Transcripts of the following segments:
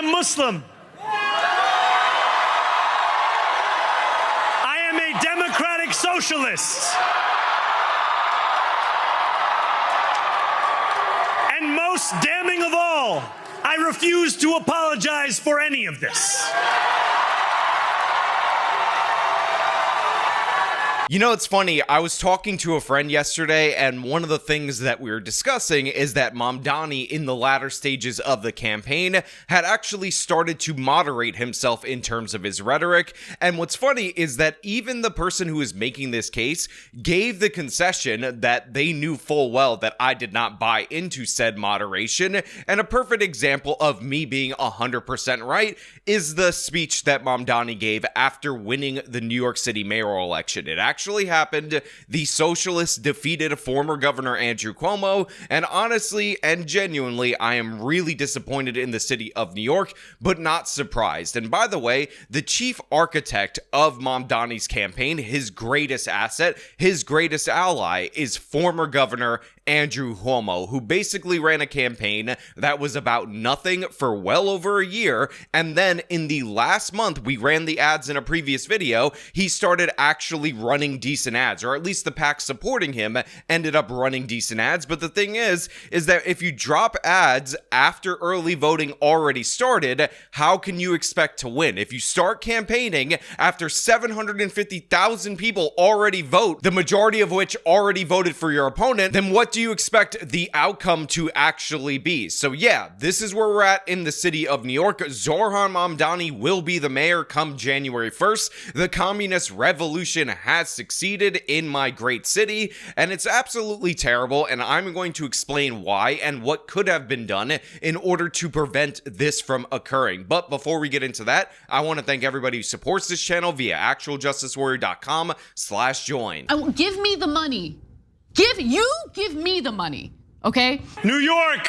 am Muslim. I am a democratic socialist. And most damning of all, I refuse to apologize for any of this. You know, it's funny, I was talking to a friend yesterday, and one of the things that we were discussing is that Mamdani, in the latter stages of the campaign, had actually started to moderate himself in terms of his rhetoric. And what's funny is that even the person who is making this case gave the concession that they knew full well that I did not buy into said moderation. And a perfect example of me being 100% right is the speech that Mamdani gave after winning the New York City mayoral election. It actually happened. The socialists defeated former Governor Andrew Cuomo, and honestly and genuinely, I am really disappointed in the city of New York, but not surprised. And by the way, the chief architect of Mamdani's campaign, his greatest asset, his greatest ally, is former Governor Andrew Cuomo, who basically ran a campaign that was about nothing for well over a year, and then in the last month, we ran the ads in a previous video, he started actually running decent ads, or at least the PAC supporting him ended up running decent ads. But the thing is that if you drop ads after early voting already started, how can you expect to win? If you start campaigning after 750,000 people already vote, the majority of which already voted for your opponent, then what do you expect the outcome to actually be? So yeah, this is where we're at in the city of New York. Zohran Mamdani will be the mayor come January 1st. The communist revolution has succeeded in my great city, and it's absolutely terrible, and I'm going to explain why and what could have been done in order to prevent this from occurring. But before we get into that, I want to thank everybody who supports this channel via actualjusticewarrior.com/join. Give me the money. Give me the money, okay? New York,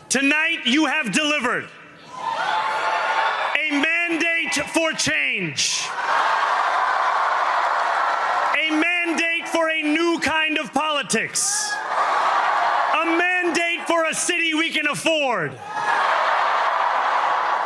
tonight you have delivered a mandate for change. A mandate for a new kind of politics. A mandate for a city we can afford.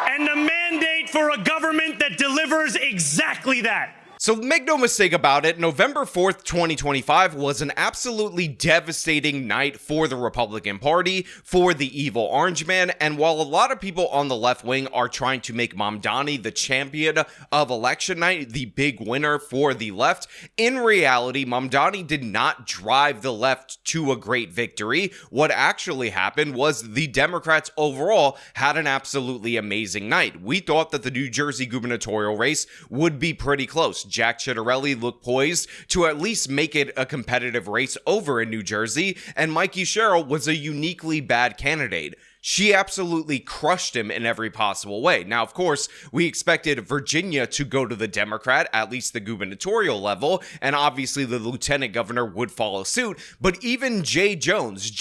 And a mandate for a government that delivers exactly that. So make no mistake about it, November 4th, 2025 was an absolutely devastating night for the Republican Party, for the evil orange man, and while a lot of people on the left wing are trying to make Mamdani the champion of election night, the big winner for the left, in reality, Mamdani did not drive the left to a great victory. What actually happened was the Democrats overall had an absolutely amazing night. We thought that the New Jersey gubernatorial race would be pretty close. Jack Ciattarelli looked poised to at least make it a competitive race over in New Jersey, and Mikey Sherrill was a uniquely bad candidate. She absolutely crushed him in every possible way. Now, of course, we expected Virginia to go to the Democrat, at least the gubernatorial level, and obviously the lieutenant governor would follow suit. But even Jay Jones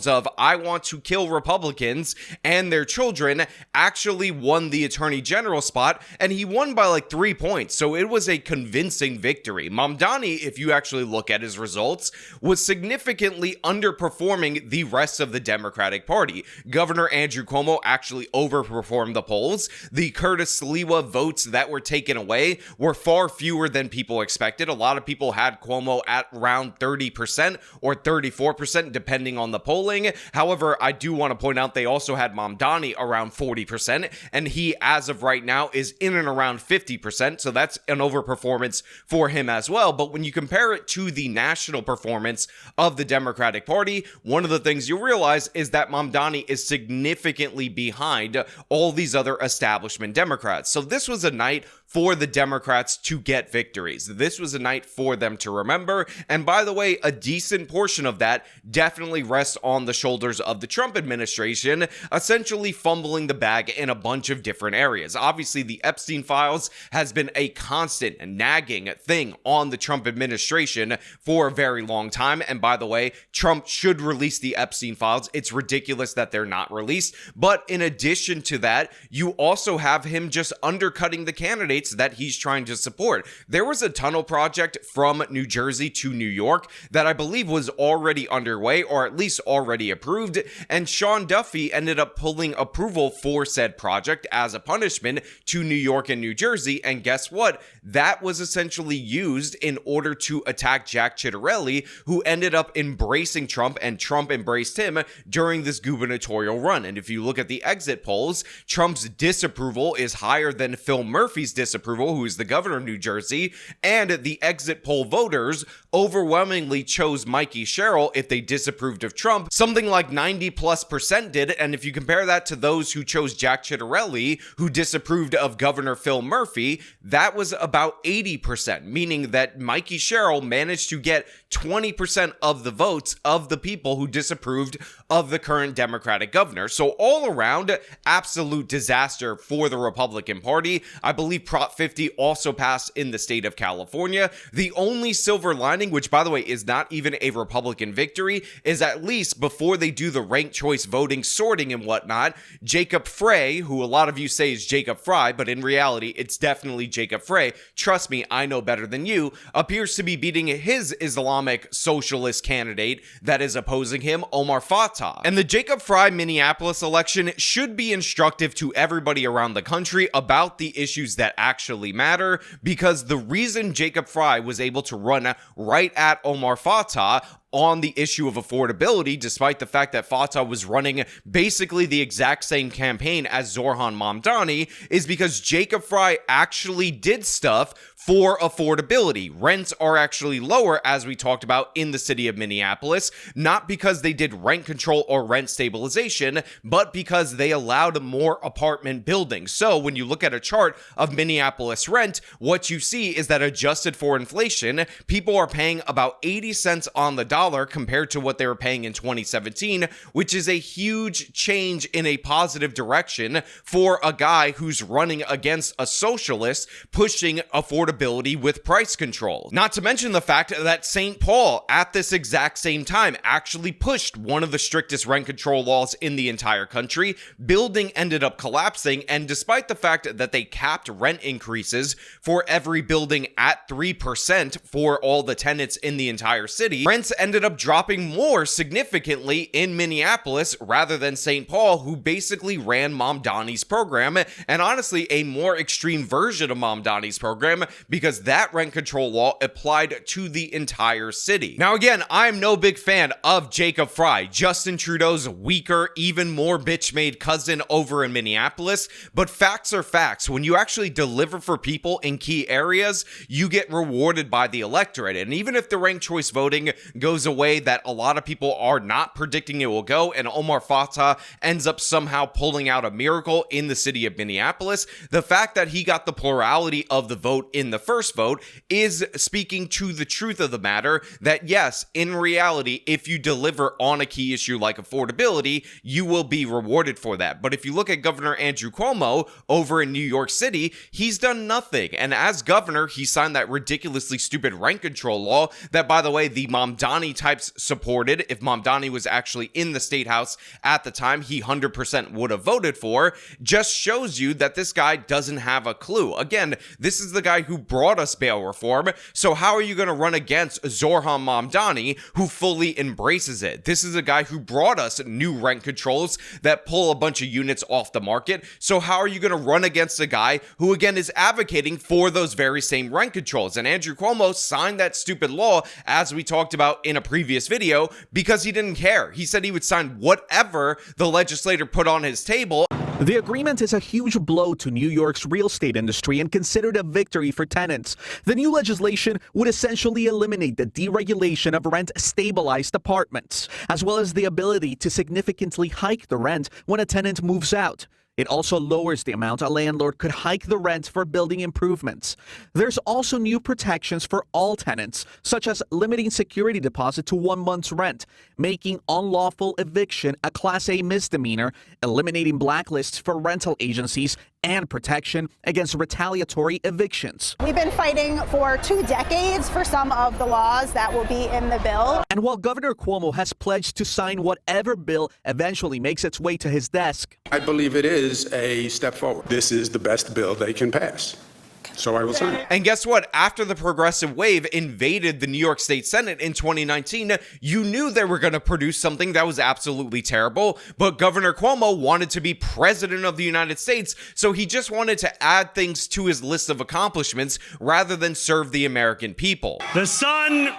of I Want to Kill Republicans and Their Children, actually won the attorney general spot, and he won by like 3 points. So it was a convincing victory. Mamdani, if you actually look at his results, was significantly underperforming the rest of the Democratic Party. Governor Andrew Cuomo actually overperformed the polls. The Curtis Sliwa votes that were taken away were far fewer than people expected. A lot of people had Cuomo at around 30% or 34%, depending on the polling. However, I do want to point out they also had Mamdani around 40%, and he, as of right now, is in and around 50%, so that's an overperformance for him as well. But when you compare it to the national performance of the Democratic Party, one of the things you realize is that Mamdani is significantly behind all these other establishment Democrats. So this was a night for the Democrats to get victories. This was a night for them to remember. And by the way, a decent portion of that definitely rests on the shoulders of the Trump administration, essentially fumbling the bag in a bunch of different areas. Obviously, the Epstein files has been a constant nagging thing on the Trump administration for a very long time. And by the way, Trump should release the Epstein files. It's ridiculous that they're not released. But in addition to that, you also have him just undercutting the candidates mandates that he's trying to support. There was a tunnel project from New Jersey to New York that I believe was already underway, or at least already approved, and Sean Duffy ended up pulling approval for said project as a punishment to New York and New Jersey, and guess what? That was essentially used in order to attack Jack Ciattarelli, who ended up embracing Trump, and Trump embraced him during this gubernatorial run. And if you look at the exit polls, Trump's disapproval is higher than Phil Murphy's disapproval, who is the governor of New Jersey, and the exit poll voters overwhelmingly chose Mikey Sherrill if they disapproved of Trump. Something like 90+% did, and if you compare that to those who chose Jack Ciattarelli, who disapproved of Governor Phil Murphy, that was about 80%, meaning that Mikey Sherrill managed to get 20% of the votes of the people who disapproved of the current Democratic governor. So all around, absolute disaster for the Republican Party. I believe Prop 50 also passed in the state of California. The only silver lining, which by the way is not even a Republican victory, is at least before they do the ranked choice voting, sorting and whatnot, Jacob Frey, who a lot of you say is Jacob Fry, but in reality, it's definitely Jacob Frey. Trust me, I know better than you, appears to be beating his Islamic socialist candidate that is opposing him, Omar Fatah. And the Jacob Fry Minneapolis election should be instructive to everybody around the country about the issues that actually matter, because the reason Jacob Fry was able to run right at Omar Fatah on the issue of affordability, despite the fact that Fatah was running basically the exact same campaign as Zoran Mamdani, is because Jacob Fry actually did stuff for affordability. Rents are actually lower, as we talked about, in the city of Minneapolis, not because they did rent control or rent stabilization, but because they allowed more apartment buildings. So when you look at a chart of Minneapolis rent, what you see is that adjusted for inflation, people are paying about 80 cents on the dollar compared to what they were paying in 2017, which is a huge change in a positive direction for a guy who's running against a socialist pushing affordability with price control. Not to mention the fact that St. Paul, at this exact same time, actually pushed one of the strictest rent control laws in the entire country. Building ended up collapsing, and despite the fact that they capped rent increases for every building at 3% for all the tenants in the entire city, rents ended up dropping more significantly in Minneapolis rather than St. Paul, who basically ran Mamdani's program, and honestly a more extreme version of Mamdani's program, because that rent control law applied to the entire city. Now again, I'm no big fan of Jacob Fry, Justin Trudeau's weaker, even more bitch-made cousin over in Minneapolis, but facts are facts. When you actually deliver for people in key areas, you get rewarded by the electorate, and even if the ranked choice voting goes away that a lot of people are not predicting it will go, and Omar Fatah ends up somehow pulling out a miracle in the city of Minneapolis, the fact that he got the plurality of the vote in the first vote is speaking to the truth of the matter, that yes, in reality, if you deliver on a key issue like affordability, you will be rewarded for that. But if you look at Governor Andrew Cuomo over in New York City, he's done nothing. And as governor, he signed that ridiculously stupid rent control law that, by the way, the Mamdani types supported. If Mamdani was actually in the state house at the time, he 100% would have voted for. Just shows you that this guy doesn't have a clue. Again, this is the guy who brought us bail reform, so how are you going to run against Zoran Mamdani, who fully embraces it? This is a guy who brought us new rent controls that pull a bunch of units off the market, so how are you going to run against a guy who again is advocating for those very same rent controls? And Andrew Cuomo signed that stupid law, as we talked about in a previous video, because he didn't care. He said he would sign whatever the legislator put on his table. The agreement is a huge blow to New York's real estate industry and considered a victory for tenants. The new legislation would essentially eliminate the deregulation of rent-stabilized apartments, as well as the ability to significantly hike the rent when a tenant moves out. It also lowers the amount a landlord could hike the rent for building improvements. There's also new protections for all tenants, such as limiting security deposit to 1 month's rent, making unlawful eviction a Class A misdemeanor, eliminating blacklists for rental agencies, and protection against retaliatory evictions. We've been fighting for 2 decades for some of the laws that will be in the bill. And while Governor Cuomo has pledged to sign whatever bill eventually makes its way to his desk, I believe it is a step forward. This is the best bill they can pass. back. So I will sign. And guess what? After the progressive wave invaded the New York State Senate in 2019, you knew they were going to produce something that was absolutely terrible. But Governor Cuomo wanted to be president of the United States, so he just wanted to add things to his list of accomplishments rather than serve the American people. The sun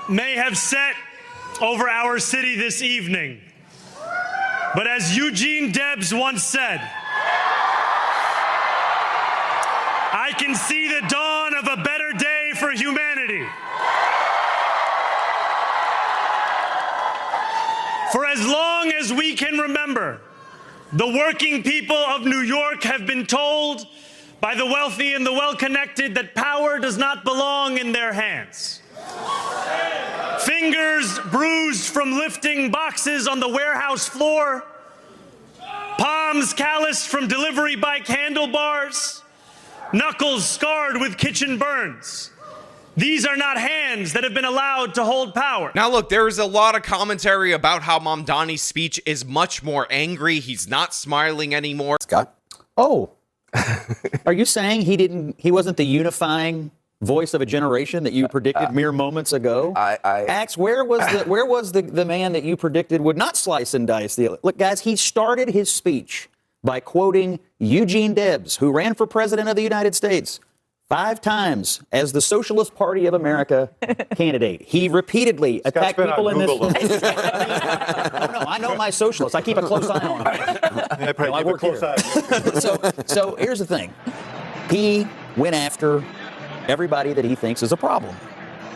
may have set over our city this evening, but as Eugene Debs once said, I can see the dawn of a better day for humanity. For as long as we can remember, the working people of New York have been told by the wealthy and the well-connected that power does not belong in their hands. Fingers bruised from lifting boxes on the warehouse floor, palms calloused from delivery bike handlebars, knuckles scarred with kitchen burns. These are not hands that have been allowed to hold power. Now look, there is a lot of commentary about how Mamdani's speech is much more angry. He's not smiling anymore. Scott? Oh, are you saying he wasn't the unifying voice of a generation that you predicted mere moments ago? Axe, where was the man that you predicted would not slice and dice the? Look, guys, he started his speech by quoting Eugene Debs, who ran for president of the United States 5 times as the Socialist Party of America candidate. He repeatly attacked people in this. No, I know my socialists. I keep a close eye on them. I work here. So here's the thing. He went after everybody that he thinks is a problem.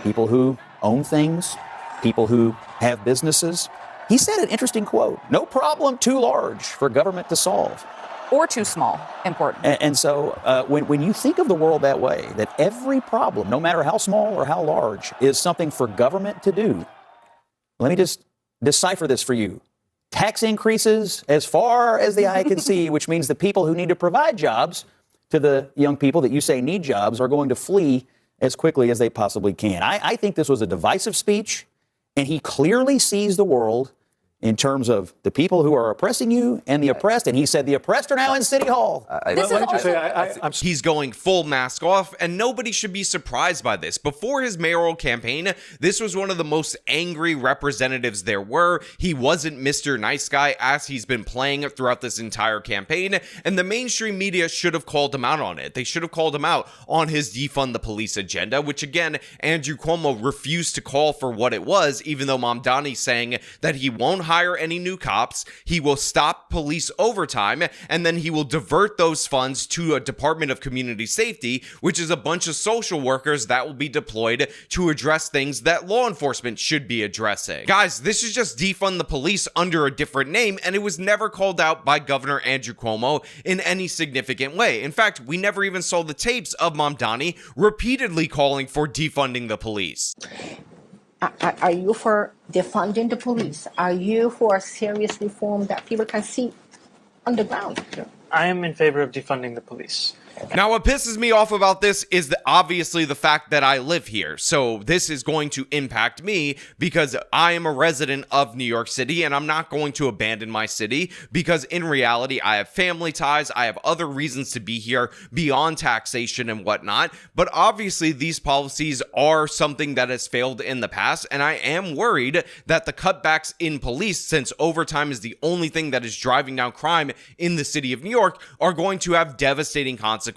People who own things, people who have businesses. He said an interesting quote: "No problem too large for government to solve." Or too small, important. And so when you think of the world that way, that every problem, no matter how small or how large, is something for government to do, let me just decipher this for you. Tax increases as far as the eye can see, which means the people who need to provide jobs to the young people that you say need jobs are going to flee as quickly as they possibly can. I think this was a divisive speech, and he clearly sees the world in terms of the people who are oppressing you and the oppressed. And he said the oppressed are now in City Hall. He's going full mask off, and nobody should be surprised by this. Before his mayoral campaign, this was one of the most angry representatives there were. He wasn't Mr. Nice Guy, as he's been playing throughout this entire campaign, and the mainstream media should have called him out on it. They should have called him out on his defund the police agenda, which again, Andrew Cuomo refused to call for what it was, even though Mamdani's saying that he won't hire any new cops, he will stop police overtime, and then he will divert those funds to a Department of Community Safety, which is a bunch of social workers that will be deployed to address things that law enforcement should be addressing. Guys, this is just defund the police under a different name, and it was never called out by Governor Andrew Cuomo in any significant way. In fact, we never even saw the tapes of Mamdani repeatedly calling for defunding the police. Are you for defunding the police? Are you for a serious reform that people can see on the ground? I am in favor of defunding the police. Now, what pisses me off about this is obviously the fact that I live here. So this is going to impact me because I am a resident of New York City, and I'm not going to abandon my city because in reality, I have family ties. I have other reasons to be here beyond taxation and whatnot. But obviously, these policies are something that has failed in the past, and I am worried that the cutbacks in police, since overtime is the only thing that is driving down crime in the city of New York, are going to have devastating consequences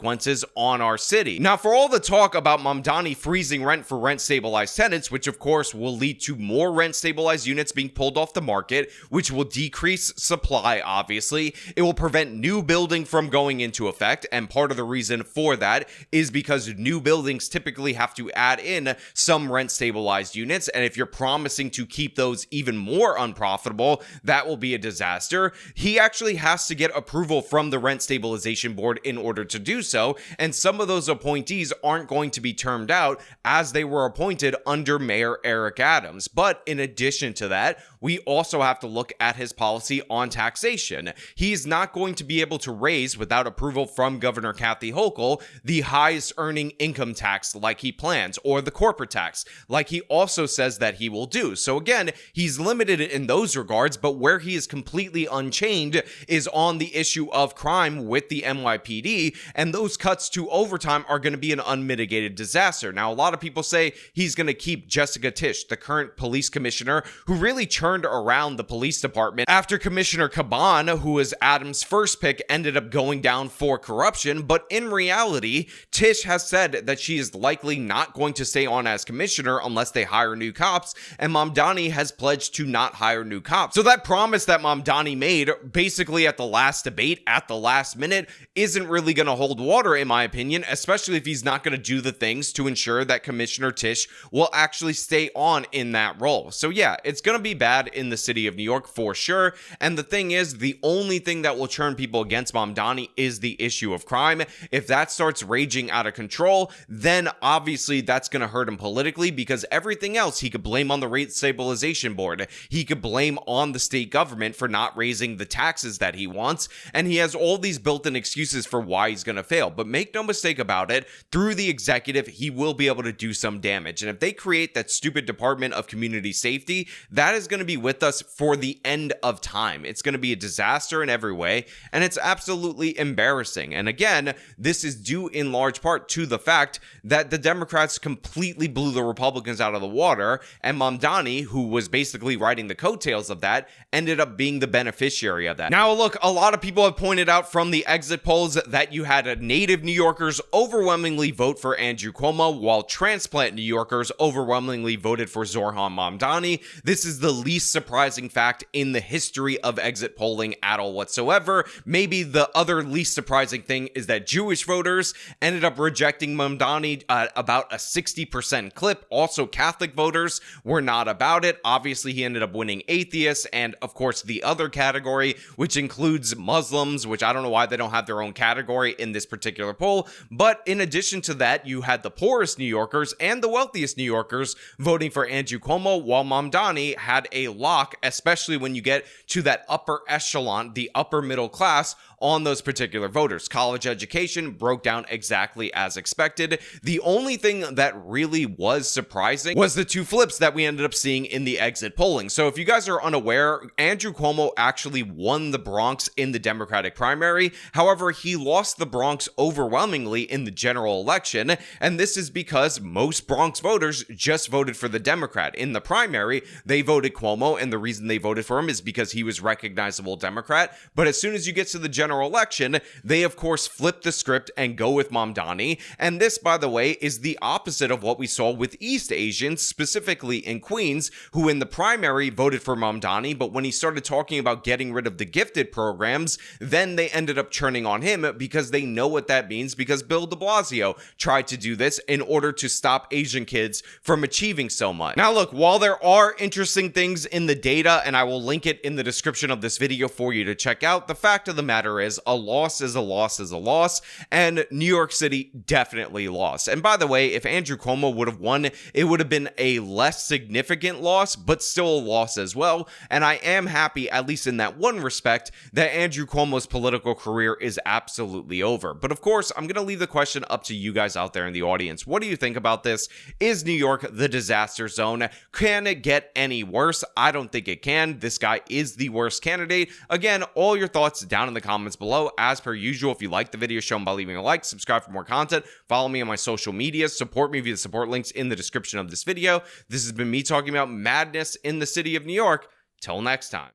on our city. Now, for all the talk about Mamdani freezing rent for rent-stabilized tenants, which of course will lead to more rent-stabilized units being pulled off the market, which will decrease supply, obviously, it will prevent new building from going into effect, and part of the reason for that is because new buildings typically have to add in some rent-stabilized units, and if you're promising to keep those even more unprofitable, that will be a disaster. He actually has to get approval from the Rent Stabilization Board in order to do so, and some of those appointees aren't going to be termed out as they were appointed under Mayor Eric Adams. But in addition to that, we also have to look at his policy on taxation. He's not going to be able to raise, without approval from Governor Kathy Hochul, the highest earning income tax like he plans, or the corporate tax like he also says that he will do. So again, he's limited in those regards, but where he is completely unchained is on the issue of crime with the NYPD, and those cuts to overtime are going to be an unmitigated disaster. Now, a lot of people say he's going to keep Jessica Tisch, the current police commissioner, who really turned around the police department after Commissioner Caban, who was Adams' first pick, ended up going down for corruption. But in reality, Tisch has said that she is likely not going to stay on as commissioner unless they hire new cops, and Mamdani has pledged to not hire new cops. So that promise that Mamdani made basically at the last debate, at the last minute, isn't really going to hold water, in my opinion, especially if he's not going to do the things to ensure that Commissioner Tisch will actually stay on in that role. So yeah, it's going to be bad in the city of New York for sure. And the thing is, the only thing that will turn people against Mamdani is the issue of crime. If that starts raging out of control, then obviously that's going to hurt him politically, because everything else he could blame on the rate stabilization board. He could blame on the state government for not raising the taxes that he wants. And he has all these built-in excuses for why he's going to fail. But make no mistake about it, through the executive, he will be able to do some damage. And if they create that stupid Department of Community Safety, that is going to be with us for the end of time. It's going to be a disaster in every way, and it's absolutely embarrassing. And again, this is due in large part to the fact that the Democrats completely blew the Republicans out of the water, and Mamdani, who was basically riding the coattails of that, ended up being the beneficiary of that. Now, look, a lot of people have pointed out from the exit polls that you had native New Yorkers overwhelmingly vote for Andrew Cuomo, while transplant New Yorkers overwhelmingly voted for Zohran Mamdani. This is the least surprising fact in the history of exit polling at all whatsoever. Maybe the other least surprising thing is that Jewish voters ended up rejecting Mamdani at about a 60% clip. Also, Catholic voters were not about it. Obviously, he ended up winning atheists, and of course, the other category, which includes Muslims, which I don't know why they don't have their own category in this particular poll. But in addition to that, you had the poorest New Yorkers and the wealthiest New Yorkers voting for Andrew Cuomo, while Mamdani had a lock, especially when you get to that upper echelon, the upper middle class, on those particular voters. College education broke down exactly as expected. The only thing that really was surprising was the two flips that we ended up seeing in the exit polling. So if you guys are unaware, Andrew Cuomo actually won the Bronx in the Democratic primary. However, he lost the Bronx overwhelmingly in the general election, and this is because most Bronx voters just voted for the Democrat. In the primary, they voted Cuomo, and the reason they voted for him is because he was recognizable Democrat. But as soon as you get to the general election, they of course flip the script and go with Mamdani. And this, by the way, is the opposite of what we saw with East Asians, specifically in Queens, who in the primary voted for Mamdani, but when he started talking about getting rid of the gifted programs, then they ended up churning on him because they know what that means, because Bill de Blasio tried to do this in order to stop Asian kids from achieving so much. Now look, while there are interesting things in the data, and I will link it in the description of this video for you to check out, the fact of the matter is a loss is a loss is a loss, and New York City definitely lost. And by the way, if Andrew Cuomo would have won, it would have been a less significant loss, but still a loss as well. And I am happy, at least in that one respect, that Andrew Cuomo's political career is absolutely over. But of course, I'm going to leave the question up to you guys out there in the audience. What do you think about this? Is New York the disaster zone? Can it get any worse? I don't think it can. This guy is the worst candidate. Again, all your thoughts down in the comments below. As per usual, if you like the video, show them by leaving a like, subscribe for more content, follow me on my social media, support me via the support links in the description of this video. This has been me talking about madness in the city of New York. Till next time.